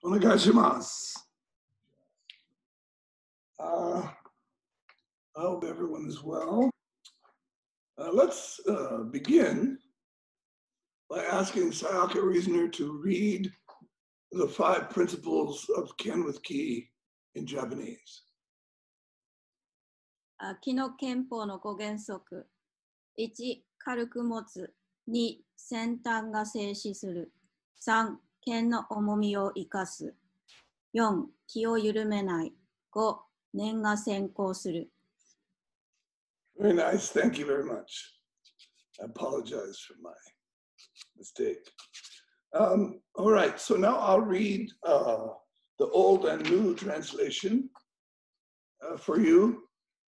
Onegaishimasu. I hope everyone is well. Let's begin by asking Sayaka Reasoner to read the 5 principles of Ken with Ki in Japanese. 気の憲法の5原則。1、軽く持つ。2、先端が静止する。3、剣の重みを生かす。4、気を緩めない。5、念が先行する。Very nice. Thank you very much. I apologize for my mistake. All right. So now I'll read the old and new translation for you.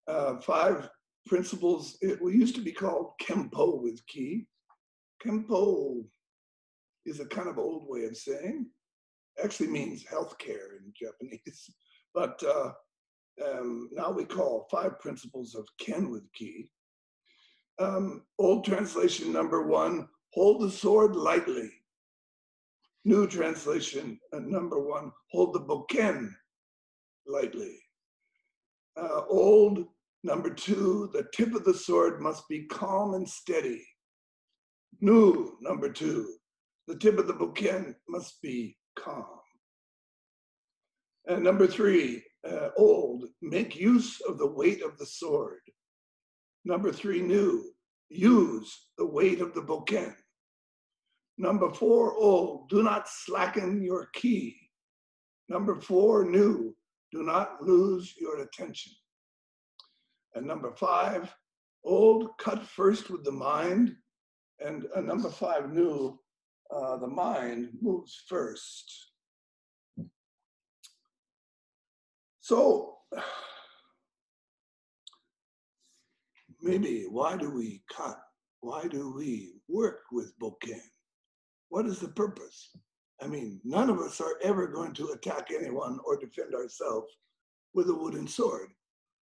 5 principles. We used to be called Kempo with Ki. Kempo is a kind of old way of saying. Actually means healthcare in Japanese. But now we call 5 principles of Ken with Ki. Old translation number 1, hold the sword lightly. New translation number 1, hold the bokken lightly. Old number 2, the tip of the sword must be calm and steady. New number 2, the tip of the bokken must be calm. And number 3, old, make use of the weight of the sword. Number 3, new, use the weight of the bokken. Number 4, old, do not slacken your ki. Number 4, new, do not lose your attention. And number 5, old, cut first with the mind. And number 5, new, the mind moves first. So, maybe, why do we cut? Why do we work with bokken? What is the purpose? I mean, none of us are ever going to attack anyone or defend ourselves with a wooden sword,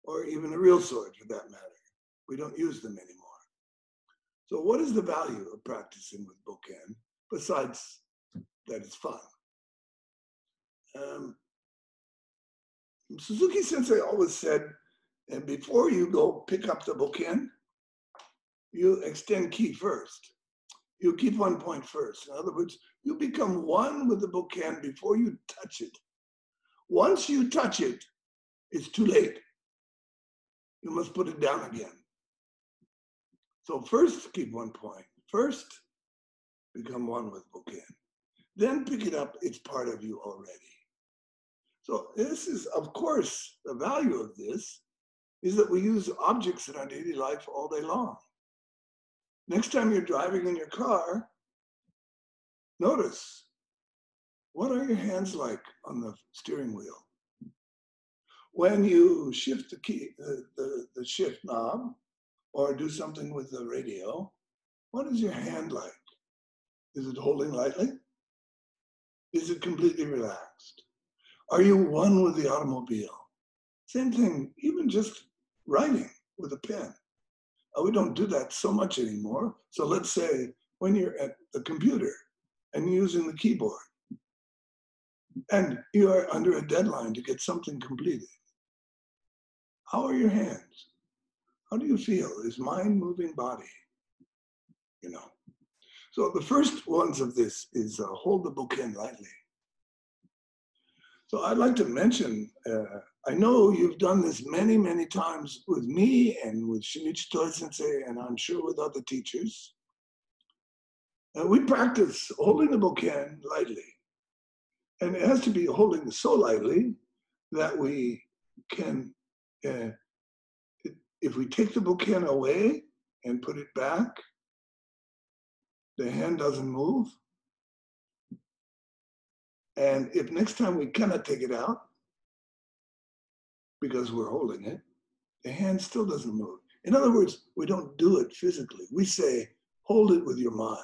or even a real sword for that matter. We don't use them anymore. So what is the value of practicing with bokken, besides that it's fun? Suzuki Sensei always said, and before you go pick up the bokken, you extend ki first. You keep 1 point first. In other words, you become one with the bokken before you touch it. Once you touch it, it's too late. You must put it down again. So first, keep 1 point. First, become one with bokken. Then pick it up, it's part of you already. So this is, of course, the value of this is that we use objects in our daily life all day long. Next time you're driving in your car, notice, what are your hands like on the steering wheel? When you shift the key, the shift knob, or do something with the radio, what is your hand like? Is it holding lightly? Is it completely relaxed? Are you one with the automobile? Same thing, even just writing with a pen. We don't do that so much anymore. So let's say when you're at the computer and using the keyboard and you are under a deadline to get something completed. How are your hands? How do you feel? Is mind moving body? You know. So the first ones of this is hold the bokken lightly. So I'd like to mention, I know you've done this many, many times with me and with Shinichi Toi Sensei, and I'm sure with other teachers. We practice holding the bokken lightly. And it has to be holding so lightly that we can, if we take the bokken away and put it back, the hand doesn't move. And if next time we cannot take it out, because we're holding it, the hand still doesn't move. In other words, we don't do it physically. We say, hold it with your mind.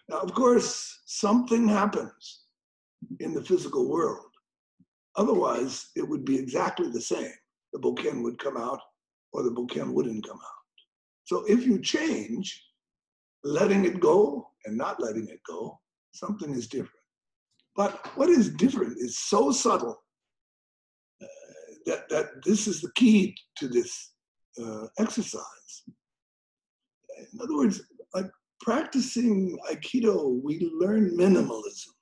Now, of course, something happens in the physical world. Otherwise, it would be exactly the same. The bokken would come out or the bokken wouldn't come out. So if you change, letting it go and not letting it go, something is different. But what is different is so subtle that this is the key to this exercise. In other words, like practicing Aikido, we learn minimalism.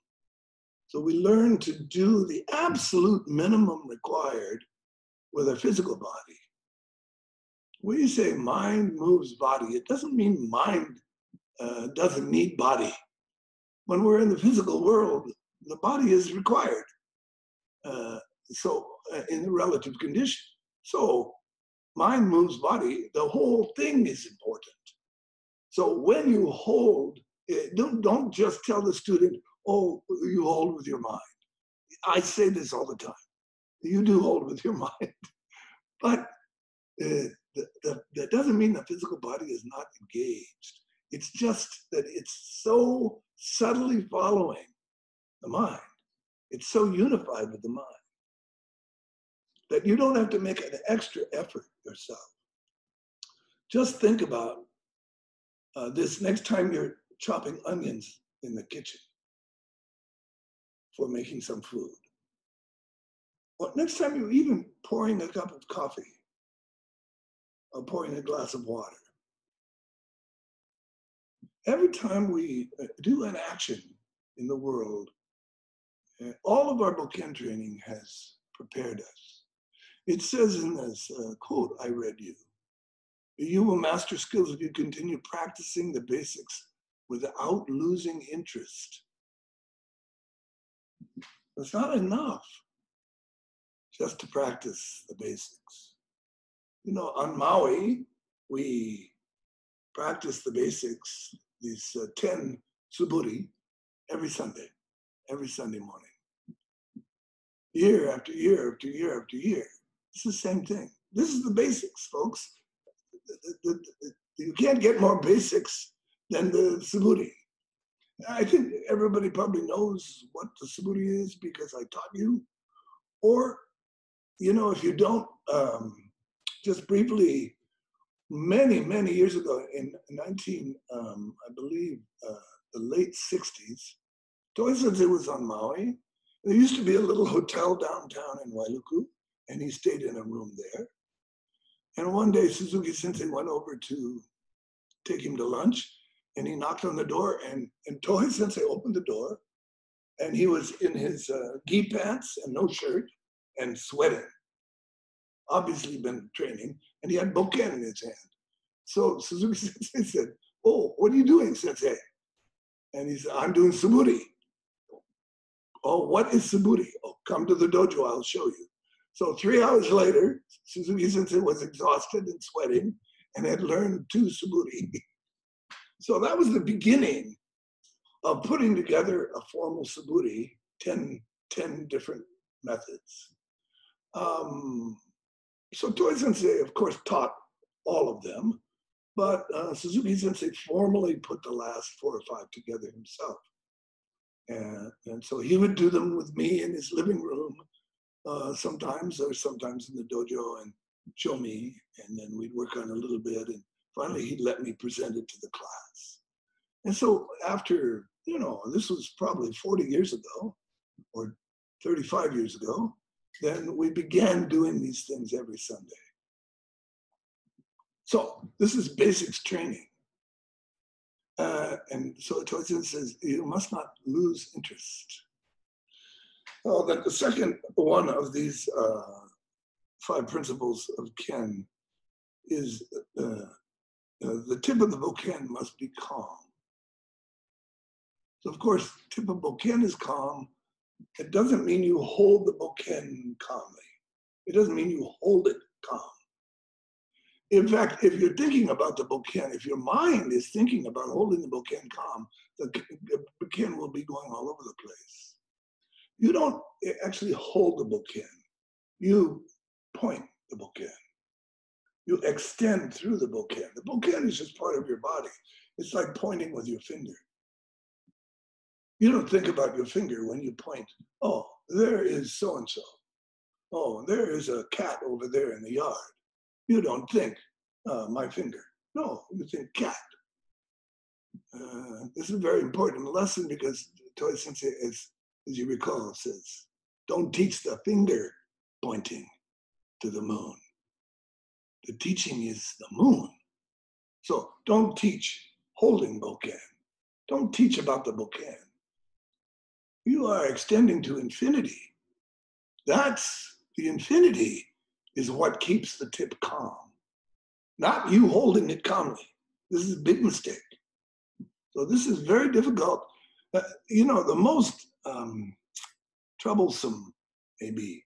So we learn to do the absolute minimum required with our physical body. When you say mind moves body, it doesn't mean mind doesn't need body. When we're in the physical world, the body is required. In the relative condition. So mind moves body, the whole thing is important. So when you hold, don't just tell the student, oh, you hold with your mind. I say this all the time. You do hold with your mind. But that doesn't mean the physical body is not engaged. It's just that it's so subtly following the mind. It's so unified with the mind that you don't have to make an extra effort yourself. Just think about this next time you're chopping onions in the kitchen for making some food. Or next time you're even pouring a cup of coffee or pouring a glass of water. Every time we do an action in the world, all of our Bokken training has prepared us. It says in this quote I read you will master skills if you continue practicing the basics without losing interest. It's not enough just to practice the basics. You know, on Maui, we practice the basics, these 10 Subbu Lee, every Sunday morning. Year after year after year after year. It's the same thing. This is the basics, folks. You can't get more basics than the Subbu Lee. I think everybody probably knows what the Subbu Lee is because I taught you. Or, you know, if you don't, just briefly, many years ago in I believe, the late 60s, Toi Sensei was on Maui. There used to be a little hotel downtown in Wailuku, and he stayed in a room there. And one day, Suzuki Sensei went over to take him to lunch, and he knocked on the door, and Toi Sensei opened the door, and he was in his gi pants and no shirt and sweating. Obviously been training, and he had Bokken in his hand. So Suzuki Sensei said, oh, what are you doing, Sensei? And he said, I'm doing Subbu Lee. Oh, what is Subbu Lee? Oh, come to the dojo, I'll show you. So 3 hours later, Suzuki Sensei was exhausted and sweating and had learned 2 Subbu Lee. So that was the beginning of putting together a formal Subbu Lee, 10 different methods. So Toi Sensei, of course, taught all of them, but Suzuki Sensei formally put the last 4 or 5 together himself. And so he would do them with me in his living room sometimes, or sometimes in the dojo, and show me, and then we'd work on a little bit, and finally he'd let me present it to the class. And so after, you know, this was probably 40 years ago, or 35 years ago, then we began doing these things every Sunday. So this is basics training. And so Toi Sensei says, you must not lose interest. Well, then the second one of these 5 principles of Ken is the tip of the Bokken must be calm. So of course, tip of Bokken is calm. It doesn't mean you hold the Bokken calmly. It doesn't mean you hold it calm. In fact, if you're thinking about the Bokken, if your mind is thinking about holding the Bokken calm, the Bokken will be going all over the place. You don't actually hold the Bokken. You point the Bokken. You extend through the Bokken. The Bokken is just part of your body. It's like pointing with your finger. You don't think about your finger when you point. Oh, there is so-and-so. Oh, there is a cat over there in the yard. You don't think, my finger. No, you think cat. This is a very important lesson because Toi Sensei is as you recall, says, don't teach the finger pointing to the moon. The teaching is the moon. So don't teach holding bokken. Don't teach about the bokken. You are extending to infinity. That's the infinity is what keeps the tip calm, not you holding it calmly. This is a big mistake. So this is very difficult. The most troublesome, maybe,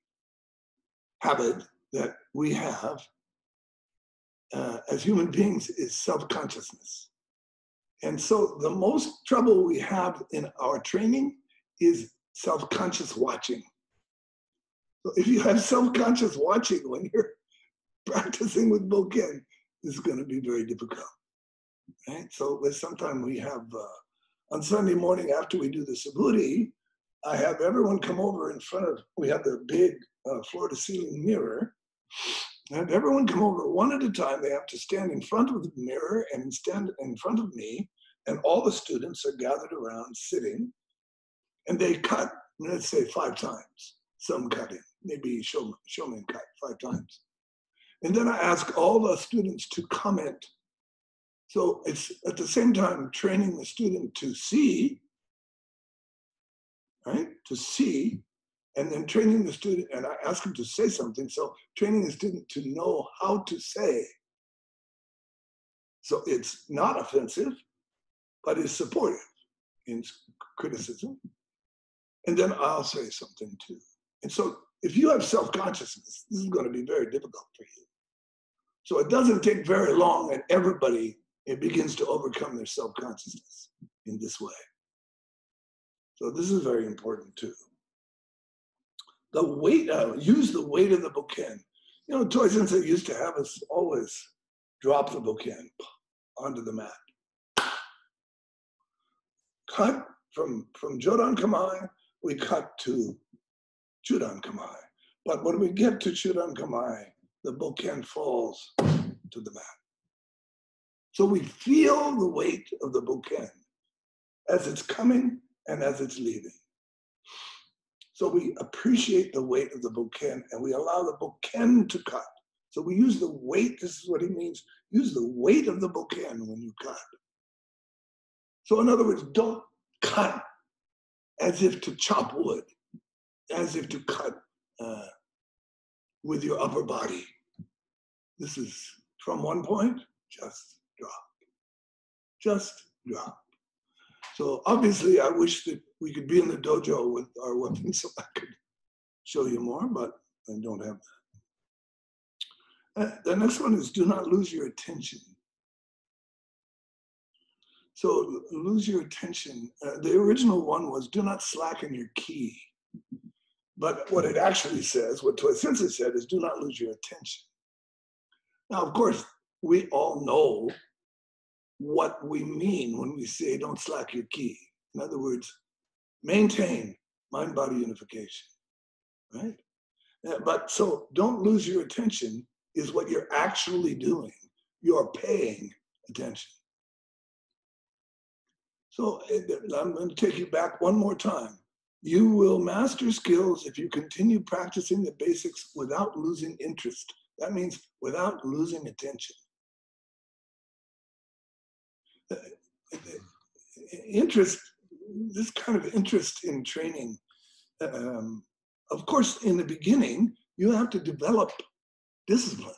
habit that we have as human beings is self-consciousness. And so the most trouble we have in our training is self-conscious watching. So if you have self-conscious watching when you're practicing with bokken, this is going to be very difficult. Right? So sometimes we have, on Sunday morning after we do the Subbu Lee, I have everyone come over in front of, we have the big floor-to-ceiling mirror. I have everyone come over one at a time. They have to stand in front of the mirror and stand in front of me, and all the students are gathered around sitting, and they cut, let's say 5 times, some cutting, maybe showman cut 5 times. And then I ask all the students to comment. So it's at the same time training the student to see, right? To see, and then training the student, and I ask him to say something. So training the student to know how to say. So it's not offensive, but it's supportive in criticism. And then I'll say something too. And so if you have self-consciousness, this is going to be very difficult for you. So it doesn't take very long, and everybody, it begins to overcome their self-consciousness in this way. So this is very important too. The weight, use the weight of the bokken. Toi Sensei used to have us always drop the bokken onto the mat. Cut from Jodan Kamae, we cut to Chudan Kamae. But when we get to Chudan Kamae, the bokken falls to the mat. So we feel the weight of the bokken as it's coming and as it's leaving. So we appreciate the weight of the bokken, and we allow the bokken to cut. So we use the weight, this is what he means, use the weight of the bokken when you cut. So in other words, don't cut as if to chop wood, as if to cut with your upper body. This is from one point, just drop. Just drop. So obviously I wish that we could be in the dojo with our weapons so I could show you more, but I don't have that. The next one is do not lose your attention. So lose your attention. The original one was do not slacken your ki. But what it actually says, what Toi Sensei said, is do not lose your attention. Now, of course, we all know what we mean when we say don't slack your ki. In other words, maintain mind-body unification, right? But so don't lose your attention is what you're actually doing. You're paying attention. So I'm going to take you back one more time. You will master skills if you continue practicing the basics without losing interest. That means without losing attention. Interest, this kind of interest in training, of course, in the beginning, you have to develop discipline.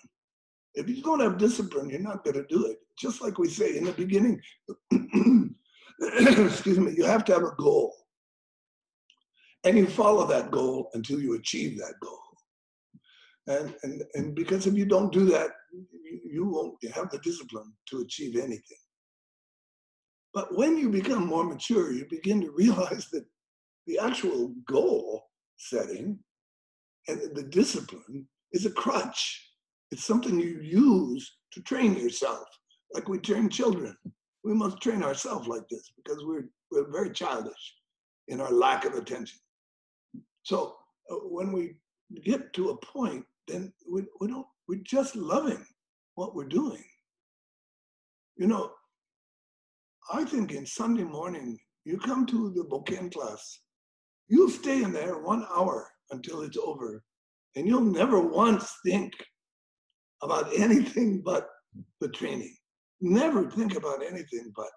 If you don't have discipline, you're not going to do it. Just like we say in the beginning, excuse me, you have to have a goal. And you follow that goal until you achieve that goal. And because if you don't do that, you won't have the discipline to achieve anything. But when you become more mature, you begin to realize that the actual goal setting and the discipline is a crutch. It's something you use to train yourself, like we train children. We must train ourselves like this because we're very childish in our lack of attention. So when we get to a point, then we're just loving what we're doing. I think in Sunday morning, you come to the bokken class, You'll stay in there 1 hour until it's over, and you'll never once think about anything but the training. Never think about anything but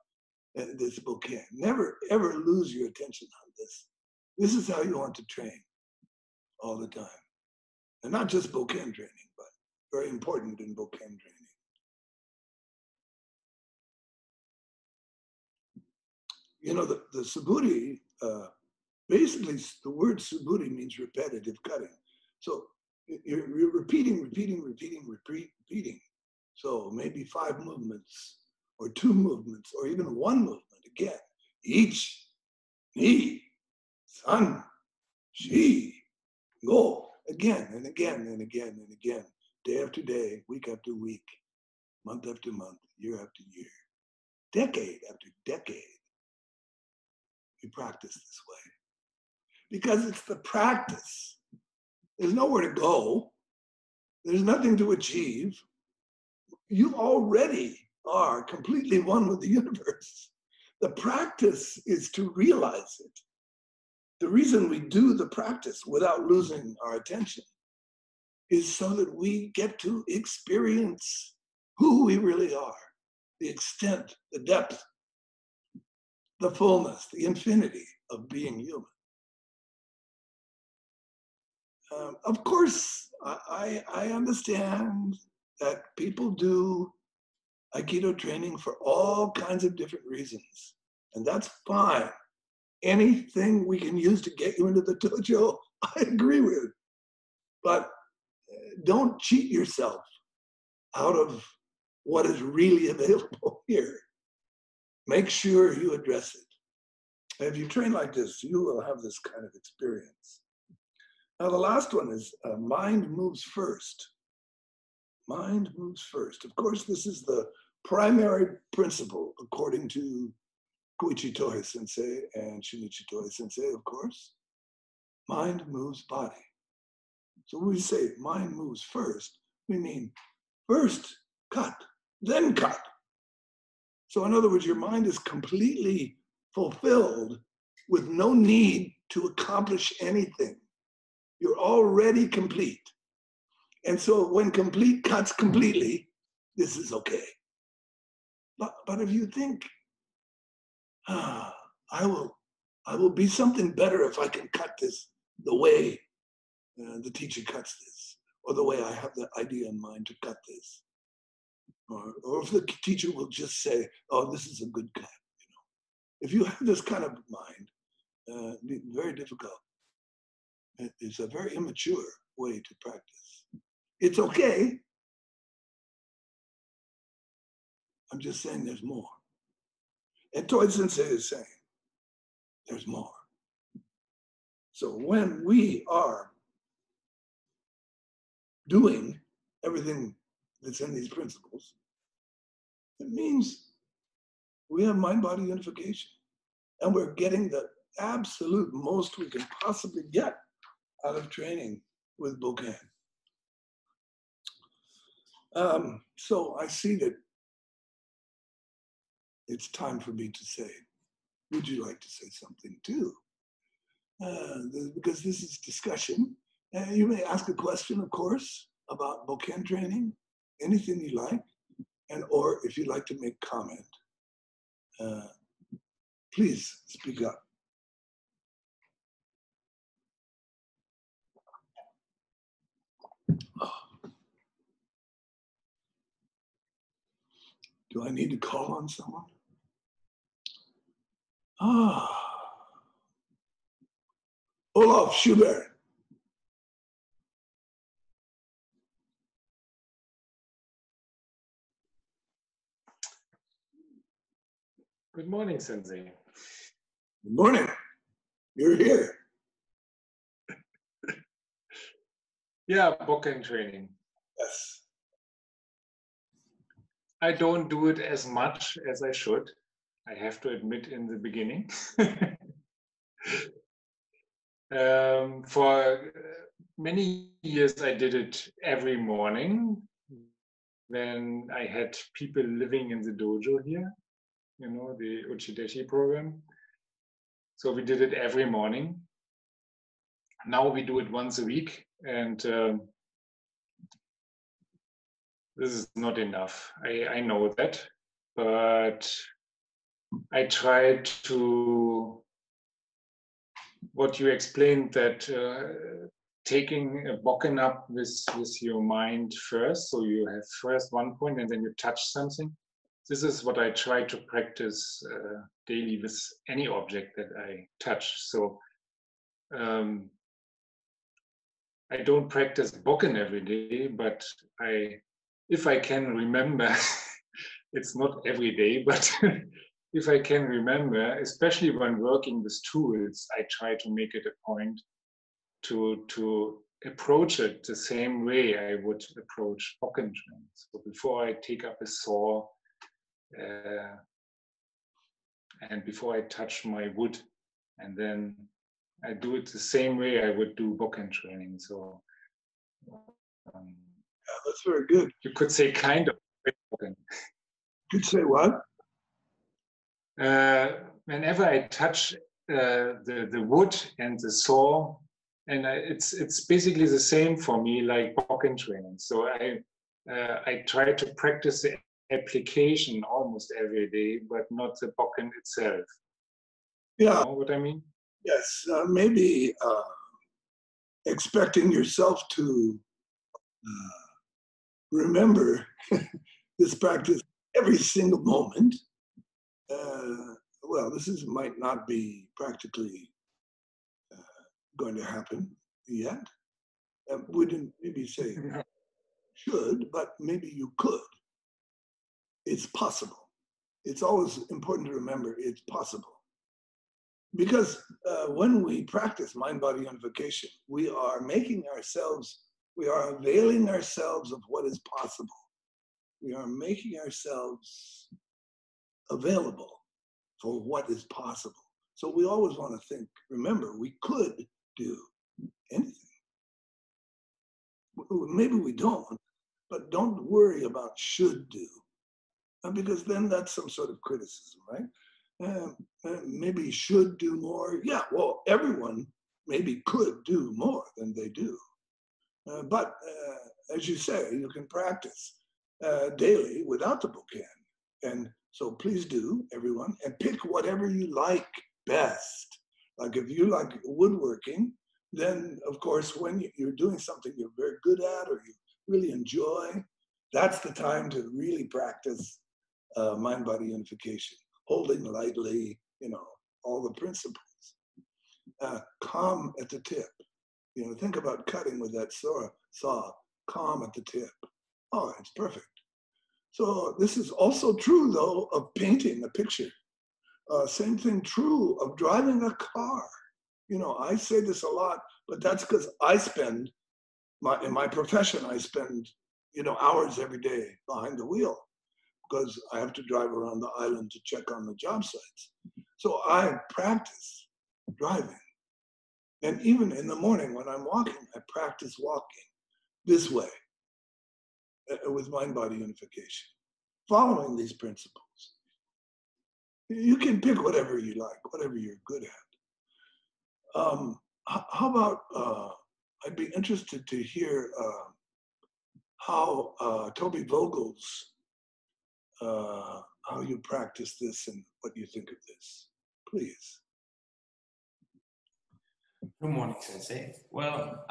this Bokken. Never, ever lose your attention on this. This is how you want to train all the time. And not just Bokken training, but very important in Bokken training. You know, the Subbu Lee, basically the word Subbu Lee means repetitive cutting. So you're repeating. So maybe 5 movements or 2 movements or even 1 movement again. Each, ni, san, shi, go. Again and again and again and again. Day after day, week after week, month after month, year after year, decade after decade. We practice this way. Because it's the practice. There's nowhere to go. There's nothing to achieve. You already are completely one with the universe. The practice is to realize it. The reason we do the practice without losing our attention is so that we get to experience who we really are, the extent, the depth, the fullness, the infinity of being human. Of course, I understand that people do Aikido training for all kinds of different reasons, and that's fine. Anything we can use to get you into the dojo, I agree with. But don't cheat yourself out of what is really available here. Make sure you address it. If you train like this, you will have this kind of experience. Now, the last one is mind moves first. Mind moves first. Of course, this is the primary principle according to Koichi Tohei Sensei and Shinichi Tohei Sensei, of course. Mind moves body. So when we say mind moves first, we mean first cut, then cut. So in other words, your mind is completely fulfilled with no need to accomplish anything. You're already complete. And so when complete cuts completely, this is okay. But if you think, I will be something better if I can cut this the way the teacher cuts this, or the way I have the idea in mind to cut this. Or if the teacher will just say, oh, this is a good cut. You know, if you have this kind of mind, it'd be very difficult. It's a very immature way to practice. It's okay. I'm just saying there's more. And Tohei Sensei is saying there's more. So when we are doing everything that's in these principles, it means we have mind-body unification. And we're getting the absolute most we can possibly get out of training with Bokken. So I see that it's time for me to say, would you like to say something too? Because this is discussion. You may ask a question, of course, about Bokken training, anything you like, and or if you'd like to make comment, please speak up. Oh. Do I need to call on someone? Olaf Schubert. Good morning, Sensei. Good morning. You're here. Yeah, Bokken training. Yes. I don't do it as much as I should. I have to admit in the beginning. For many years, I did it every morning. Then I had people living in the dojo here, you know, the Uchideshi program. So we did it every morning. now we do it once a week, and this is not enough. I know that, but I try to, what you explained, that taking a bokken up with your mind first, so you have first one point and then you touch something. This is what I try to practice daily with any object that I touch. So I don't practice bokken every day, but if I can remember, it's not every day, but if I can remember, especially when working with tools, I try to make it a point to approach it the same way I would approach bokken training. So before I take up a saw, and before I touch my wood, and then I do it the same way I would do bokken training. So Yeah, that's very good. you could say kind of bokken. You'd say what? Whenever I touch the wood and the saw, and it's basically the same for me like bokken training. So I try to practice the application almost every day, but not the bokken itself. Yeah. You know what I mean? Yes, maybe expecting yourself to remember this practice every single moment. Well, this might not be practically going to happen yet. Wouldn't maybe say should, but maybe you could. It's possible. It's always important to remember it's possible. Because when we practice mind-body unification, we are availing ourselves of what is possible. We are making ourselves available for what is possible. So we always want to think, remember, we could do anything. Maybe we don't, but don't worry about should do, because then that's some sort of criticism, right? Maybe should do more. Yeah, well, everyone maybe could do more than they do. But as you say, you can practice daily without the bokken. And so please do, everyone, and pick whatever you like best. Like if you like woodworking, then of course, when you're doing something you're very good at or you really enjoy, that's the time to really practice mind-body unification, holding lightly, all the principles. Calm at the tip. Think about cutting with that saw, calm at the tip. Oh, it's perfect. So this is also true, though, of painting a picture. Same thing true of driving a car. I say this a lot, but that's because in my profession, I spend, hours every day behind the wheel because I have to drive around the island to check on the job sites. So I practice driving. And even in the morning when I'm walking, I practice walking this way with mind-body unification, following these principles. You can pick whatever you like, whatever you're good at. How about, I'd be interested to hear how Tomi Vogel's, how you practice this and what you think of this, please. Good morning, Sensei. Well,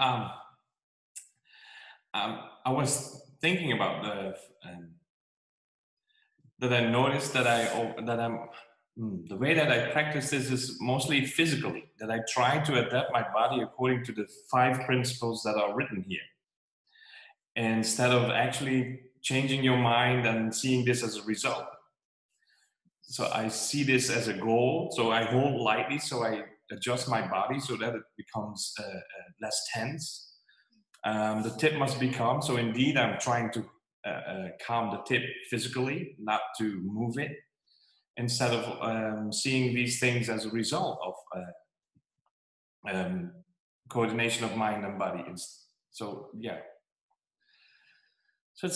I was thinking about that I noticed the way that I practice this is mostly physically, that I try to adapt my body according to the 5 principles that are written here. Instead of actually changing your mind and seeing this as a result. So I see this as a goal. So I hold lightly, so I adjust my body so that it becomes less tense. The tip must be calm. So indeed, I'm trying to calm the tip physically, not to move it, instead of seeing these things as a result of coordination of mind and body. So yeah. So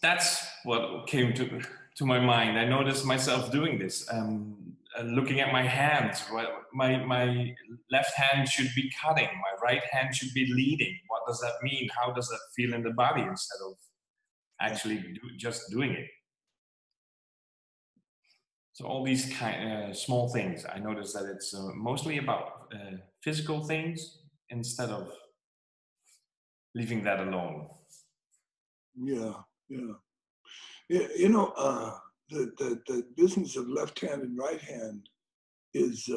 that's what came to my mind. I noticed myself doing this. looking at my hands. My left hand should be cutting, my right hand should be leading. What does that mean? How does that feel in the body instead of actually just doing it? So all these small things, I notice that it's mostly about physical things instead of leaving that alone. Yeah. You know, the business of left hand and right hand is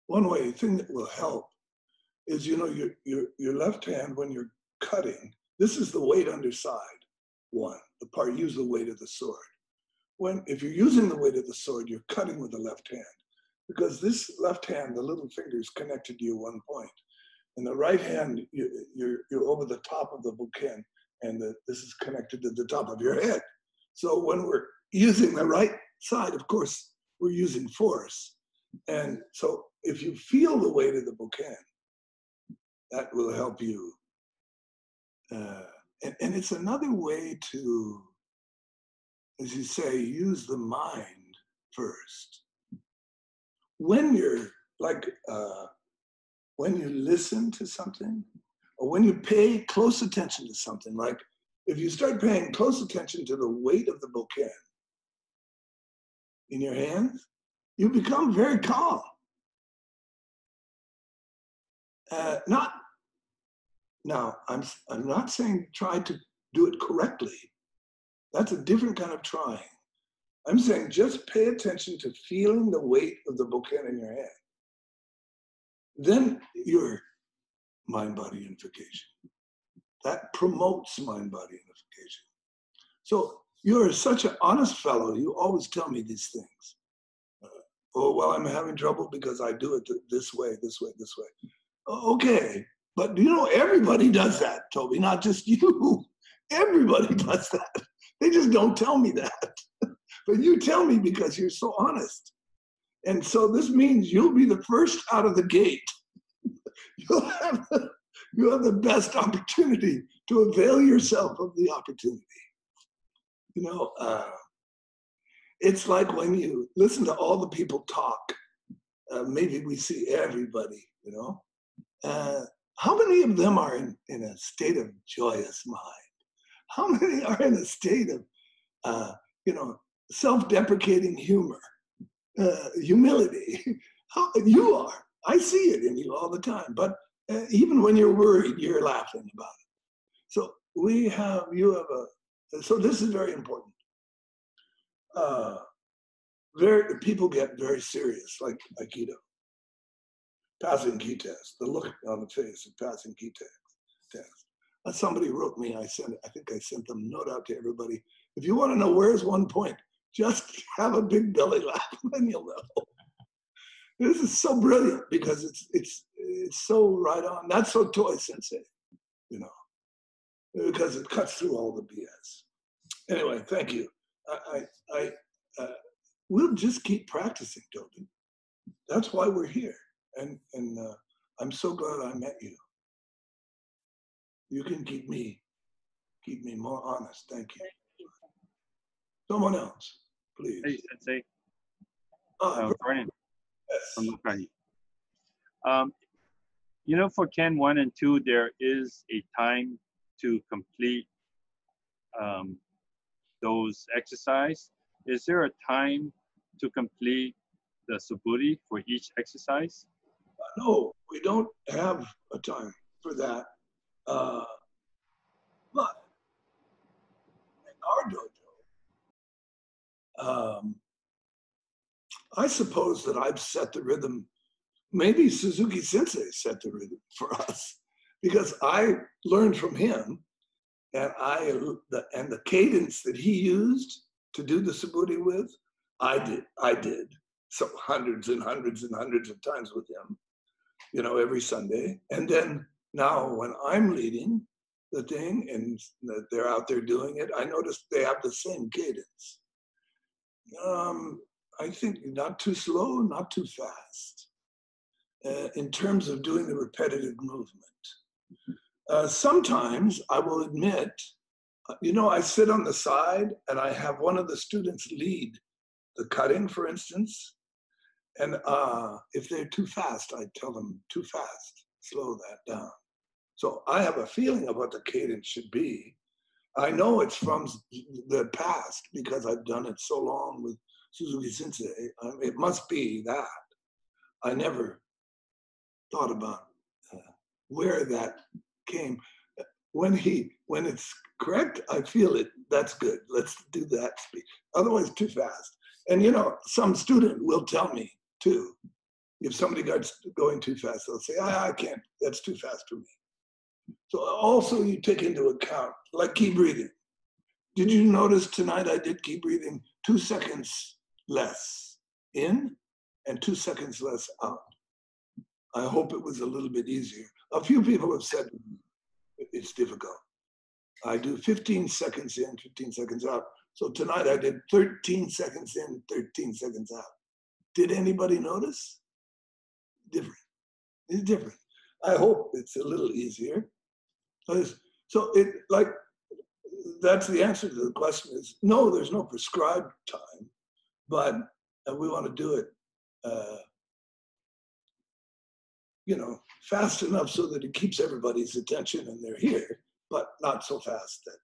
one way. Thing that will help is, you know, your left hand when you're cutting. This is the weight underside. One, the part use the weight of the sword. If you're using the weight of the sword, you're cutting with the left hand, because this left hand, the little finger is connected to your one point, and the right hand, you're over the top of the bouquin, and this is connected to the top of your head. So when we're using the right side, of course, we're using force, and so if you feel the weight of the bouquin, that will help you. And it's another way to, as you say, use the mind first. When you're like, when you listen to something, or when you pay close attention to something, like if you start paying close attention to the weight of the bouquin in your hands, you become very calm. Now, I'm not saying try to do it correctly. That's a different kind of trying. I'm saying just pay attention to feeling the weight of the bouquin in your hand. Then your mind-body unification. That promotes mind-body unification. So you're such an honest fellow, you always tell me these things. Oh, well, I'm having trouble because I do it this way, this way, this way. Okay, but you know, everybody does that, Toby, not just you. Everybody does that. They just don't tell me that. But you tell me because you're so honest. And so this means you'll be the first out of the gate. You'll have the best opportunity to avail yourself of the opportunity. You know, it's like when you listen to all the people talk, maybe we see everybody, you know. How many of them are in a state of joyous mind? How many are in a state of, you know, self-deprecating humor, humility? You are. I see it in you all the time. But even when you're worried, you're laughing about it. So so this is very important. People get very serious, like Aikido. Passing key test, the look on the face of passing key test. Somebody wrote me, I think I sent them a note out to everybody. If you want to know where's one point, just have a big belly laugh, and then you'll know. This is so brilliant because it's so right on. That's so Toy Sensei, you know, because it cuts through all the BS. Anyway, thank you. We'll just keep practicing, Toby. That's why we're here. And I'm so glad I met you. You can keep me more honest. Thank you. Someone else, please. Hey, Sensei. Vernon. Vernon Yes. from Lukai. You know, for Ken 1 and 2, there is a time to complete those exercises. Is there a time to complete the Subbu Lee for each exercise? No, we don't have a time for that. But in our dojo, I suppose that I've set the rhythm. Maybe Suzuki Sensei set the rhythm for us, because I learned from him, and the cadence that he used to do the Subbu Lee with, I did. So hundreds and hundreds and hundreds of times with him, you know, every Sunday. And then now when I'm leading the thing and they're out there doing it, I notice they have the same cadence. I think not too slow, not too fast, in terms of doing the repetitive movement. Sometimes I will admit, you know, I sit on the side and I have one of the students lead the cutting, for instance. And if they're too fast, I tell them too fast, slow that down. So I have a feeling of what the cadence should be. I know it's from the past because I've done it so long with Suzuki Sensei. It must be that. I never thought about where that came. When it's correct, I feel it. That's good. Let's do that speed. Otherwise, too fast. And you know, some student will tell me too. If somebody got going too fast, they'll say, I can't. That's too fast for me. So also you take into account, like key breathing. Did you notice tonight I did key breathing 2 seconds less in and 2 seconds less out? I hope it was a little bit easier. A few people have said it's difficult. I do 15 seconds in, 15 seconds out. So tonight I did 13 seconds in, 13 seconds out. Did anybody notice? Different. It's different. I hope it's a little easier. So it like, that's the answer to the question is, no, there's no prescribed time, but we want to do it, you know, fast enough so that it keeps everybody's attention and they're here, but not so fast that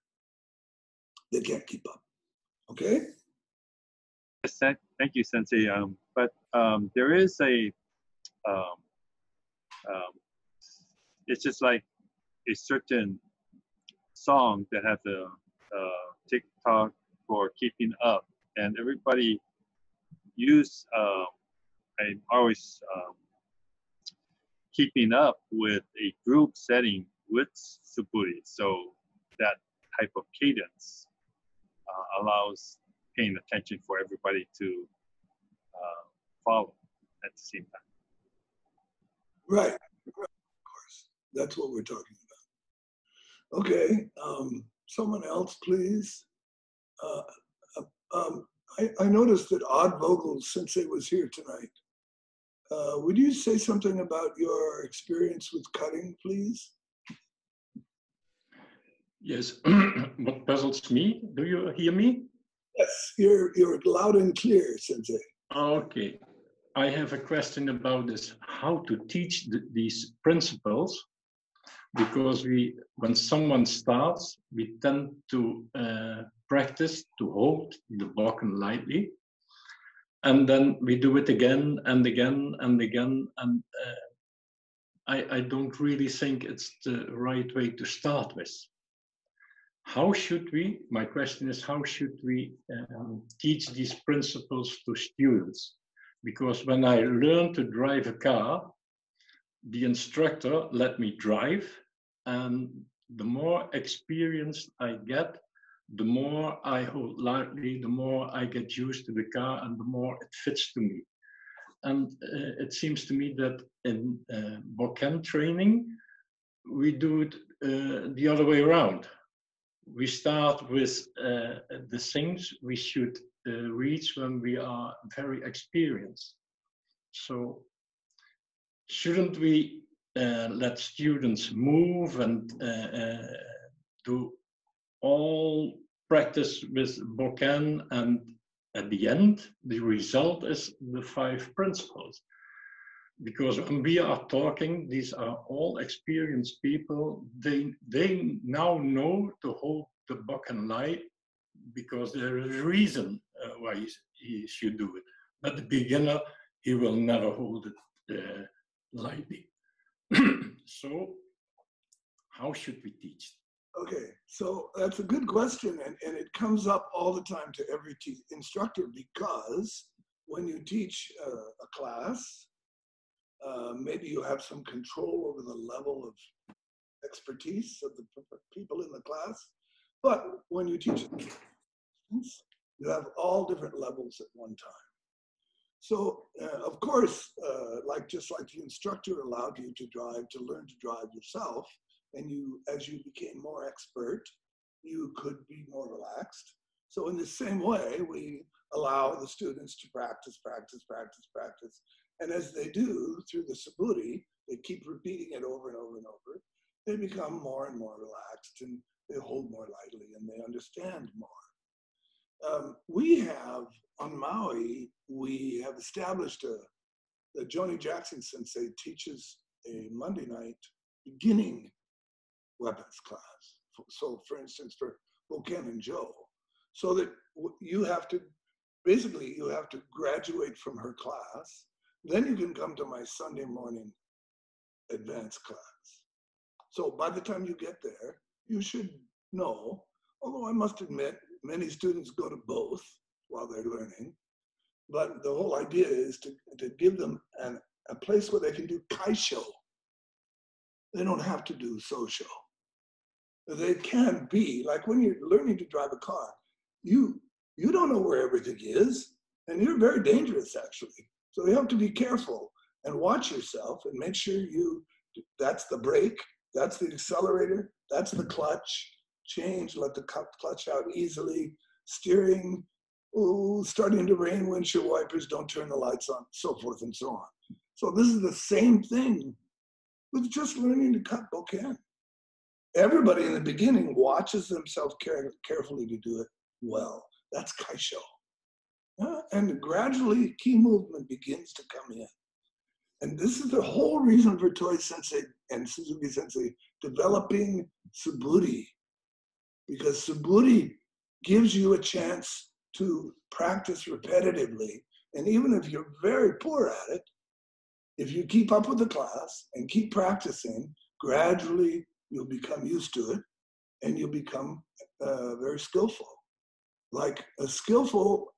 they can't keep up. Okay? Yes, thank you, Sensei. But there is a, it's just like a certain song that has a TikTok for keeping up, and everybody use. I'm always keeping up with a group setting with Subbu Lee, so that type of cadence allows paying attention for everybody to follow at the same time. Right. Of course. That's what we're talking about. Okay. Someone else, please. I noticed that Odd Vogel Sensei was here tonight. Would you say something about your experience with cutting, please? Yes. What puzzles me? Do you hear me? Yes, you're loud and clear, Sensei. Okay. I have a question about this, how to teach these principles, because when someone starts, we tend to practice to hold the bokken lightly, and then we do it again and again and again, and I don't really think it's the right way to start with. How should we, my question is, how should we teach these principles to students? Because when I learned to drive a car, the instructor let me drive, and the more experience I get, the more I hold lightly, the more I get used to the car, and the more it fits to me. And it seems to me that in bokken training, we do it the other way around. We start with the things we should reach when we are very experienced. So shouldn't we let students move and do all practice with bokken, and at the end, the result is the 5 principles? Because when we are talking, these are all experienced people. They now know to hold the bokken light because there is a reason why he should do it. But the beginner, he will never hold it lightly. So how should we teach? Okay, so that's a good question, and it comes up all the time to every instructor, because when you teach a class, maybe you have some control over the level of expertise of the people in the class, but when you teach students, you have all different levels at one time. So, of course, just like the instructor allowed you to learn to drive yourself, and as you became more expert, you could be more relaxed. So in the same way, we allow the students to practice. And as they do through the Subbu Lee, they keep repeating it over and over and over. They become more and more relaxed, and they hold more lightly, and they understand more. We have, on Maui, we have established that Joni Jackson Sensei teaches a Monday night beginning weapons class. So for instance, for Boken and Joe, so that you have to, basically you have to graduate from her class, then you can come to my Sunday morning advanced class. So by the time you get there, you should know, although I must admit, many students go to both while they're learning, but the whole idea is to give them a place where they can do kaisho. They don't have to do sosho. They can be, like when you're learning to drive a car, you don't know where everything is, and you're very dangerous actually. So you have to be careful and watch yourself and make sure that's the brake, that's the accelerator, that's the clutch, change, let the clutch out easily, steering, starting to rain, windshield wipers, don't turn the lights on, so forth and so on. So this is the same thing with just learning to cut bokken. Everybody in the beginning watches themselves carefully to do it well. That's kaisho. And gradually, ki movement begins to come in. And this is the whole reason for Toi Sensei and Suzuki Sensei developing Subbu, because Subbu gives you a chance to practice repetitively. And even if you're very poor at it, if you keep up with the class and keep practicing, gradually you'll become used to it and you'll become very skillful. Like a skillful,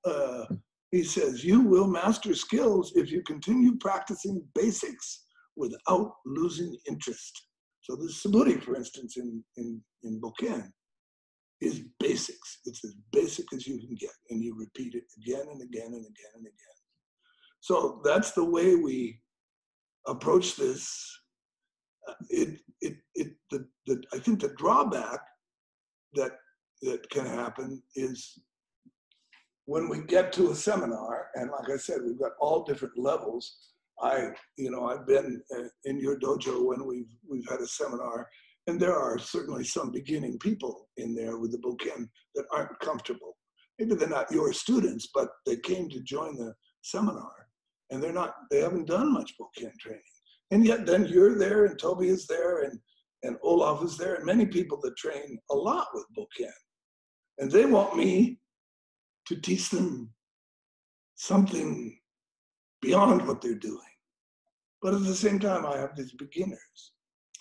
he says, you will master skills if you continue practicing basics without losing interest. So the Subbu, for instance, in bokken, is basics. It's as basic as you can get, and you repeat it again and again and again and again. So that's the way we approach this. I think the drawback that can happen is when we get to a seminar, and like I said, we've got all different levels. I've been in your dojo when we've had a seminar, and there are certainly some beginning people in there with the bokken that aren't comfortable. Maybe they're not your students, but they came to join the seminar, and they haven't done much bokken training. And yet then you're there, and Toby is there, and Olaf is there, and many people that train a lot with bokken. And they want me to teach them something beyond what they're doing. But at the same time, I have these beginners.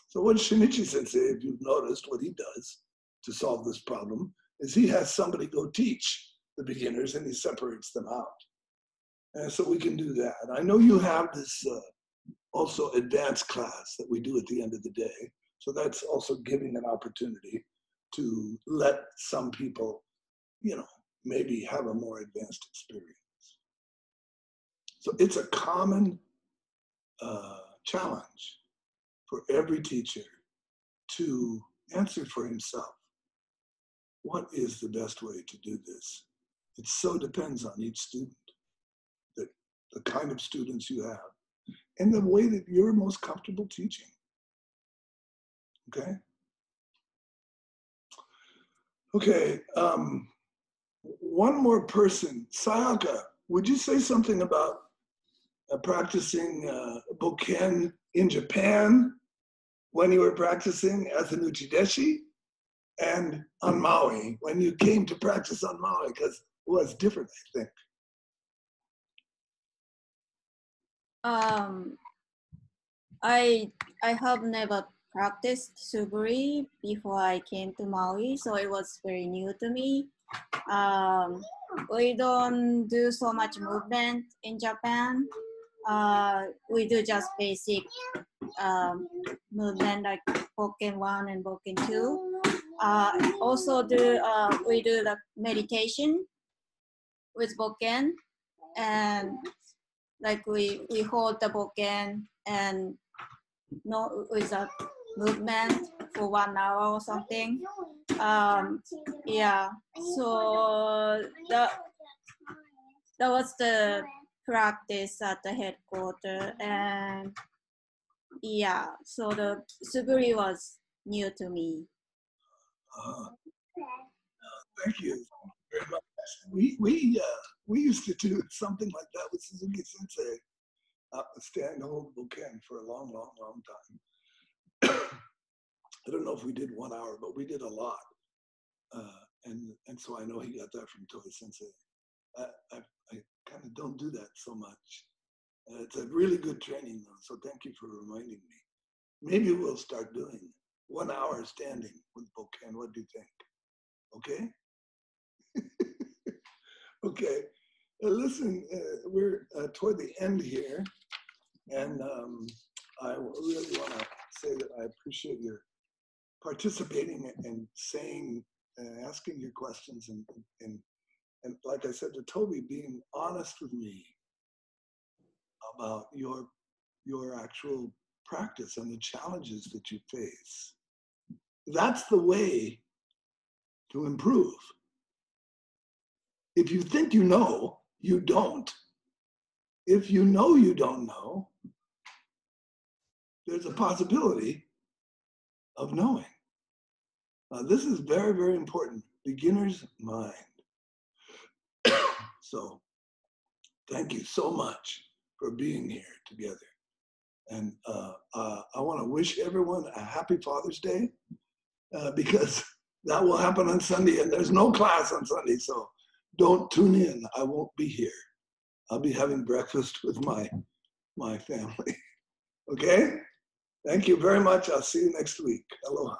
So what Shinichi Sensei, if you've noticed, what he does to solve this problem is he has somebody go teach the beginners and he separates them out. And so we can do that. I know you have this also advanced class that we do at the end of the day. So that's also giving an opportunity to let some people, maybe have a more advanced experience. So it's a common challenge for every teacher to answer for himself. What is the best way to do this? It so depends on each student, the kind of students you have, and the way that you're most comfortable teaching. Okay? Okay, one more person. Sayaka, would you say something about practicing bokken in Japan when you were practicing as an uchideshi, and on Maui, when you came to practice on Maui, because it was different, I think. I have never practiced Subbu before I came to Maui, so it was very new to me. We don't do so much movement in Japan. We do just basic movement like Bokken 1 and Bokken 2. Also we do the meditation with Bokken, and like we hold the Bokken and with a movement for 1 hour or something. Yeah, so that was the practice at the headquarters, and yeah, so the Subbu was new to me. Thank you very much. We used to do something like that with Suzuki Sensei. stand hold bokken for a long, long, long time. I don't know if we did 1 hour, but we did a lot. And so I know he got that from Tomi Sensei. I kind of don't do that so much. It's a really good training though, so thank you for reminding me. Maybe we'll start doing 1 hour standing with bokken. What do you think? Okay? Okay. Listen, we're toward the end here, and I really want to say that I appreciate your participating and saying, asking your questions, and like I said to Toby, being honest with me about your actual practice and the challenges that you face. That's the way to improve. If you think you know, you don't. If you know you don't know, there's a possibility of knowing. This is very, very important. Beginner's mind. So thank you so much for being here together. And I want to wish everyone a happy Father's Day because that will happen on Sunday and there's no class on Sunday. So don't tune in. I won't be here. I'll be having breakfast with my family. Okay? Thank you very much. I'll see you next week. Aloha.